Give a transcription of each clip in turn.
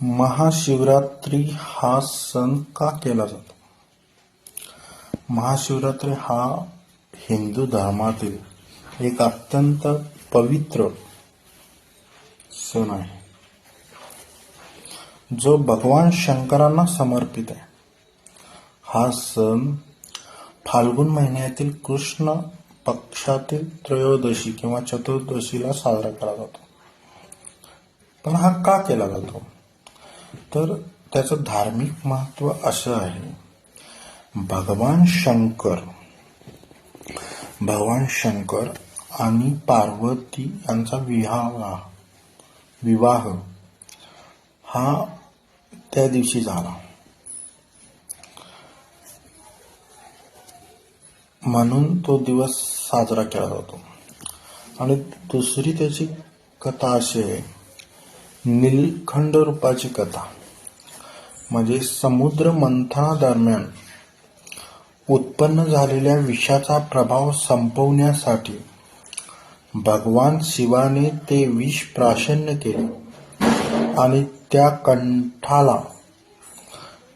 महाशिवरात्री हा सण का केला जातो? महाशिवरात्री हा हिंदू धर्मातील एक अत्यंत पवित्र सण आहे, जो भगवान शंकरांना समर्पित आहे. हा सण फाल्गुन महिन्यातील कृष्ण पक्षातील त्रयोदशी किंवा चतुर्दशीला साजरा केला जातो. पण हा का केला जातो? तर त्याचं धार्मिक महत्व असं आहे. भगवान शंकर आणि पार्वती यांचा विवाह हा त्या दिवशी झाला, म्हणून तो दिवस साजरा केला जातो. आणि दुसरी त्याची कथा अशी आहे, नीलकंठ रूपाची कथा. म्हणजे समुद्र मंथनादरम्यान उत्पन्न झालेल्या विषाचा प्रभाव संपवण्यासाठी भगवान शिवाने ते विष प्राशन्य केले आणि त्या कंठाला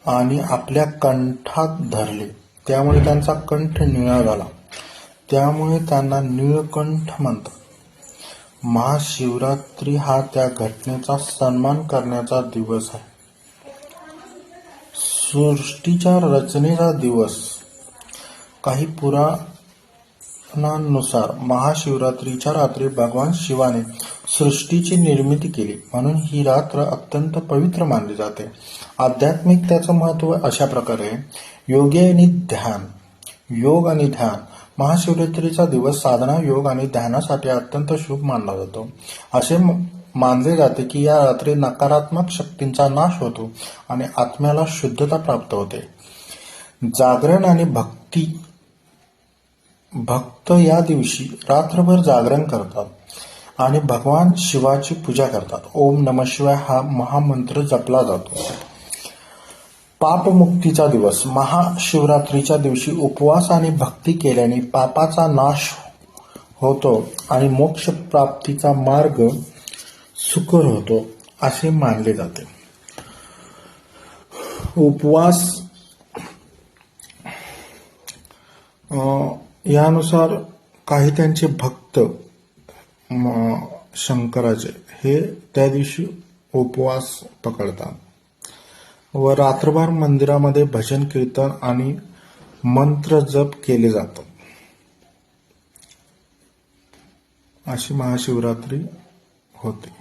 आणि आपल्या कंठात धरले. त्यामुळे त्यांचा कंठ निळा झाला. त्यामुळे त्यांना नीलकंठ म्हणतात. महाशिवरात्री हा त्या घटनेचा सन्मान करण्याचा दिवस आहे. सृष्टीच्या रचनेचा दिवस. काही पुराणांनुसार महाशिवरात्रीच्या रात्री भगवान शिवाने सृष्टीची निर्मिती केली, म्हणून ही रात्र अत्यंत पवित्र मानली जाते. आध्यात्मिक त्याचं महत्व अशा प्रकारे आहे. योग आणि ध्यान. महाशिवरात्रीचा दिवस साधना, योग आणि ध्यानासाठी अत्यंत शुभ मानला जातो. असे मानले जाते की या रात्री नकारात्मक शक्तींचा नाश होतो आणि आत्म्याला शुद्धता प्राप्त होते. जागरण आणि भक्त या दिवशी रात्रभर जागरण करतात आणि भगवान शिवाची पूजा करतात. ओम नमः शिवाय हा महामंत्र जपला जातो. पापमुक्तीचा दिवस. महाशिवरात्रीच्या दिवशी उपवास आणि भक्ती केल्याने पापाचा नाश होतो आणि मोक्ष प्राप्तीचा मार्ग सुकर होतो असे मानले जाते. उपवास यानुसार काही त्यांचे भक्त शंकराचे हे त्या दिवशी उपवास पकडतात व रात्रभर मंदिरामध्ये भजन कीर्तन आणि मंत्र जप केले जातात. अशी महाशिवरात्री होते.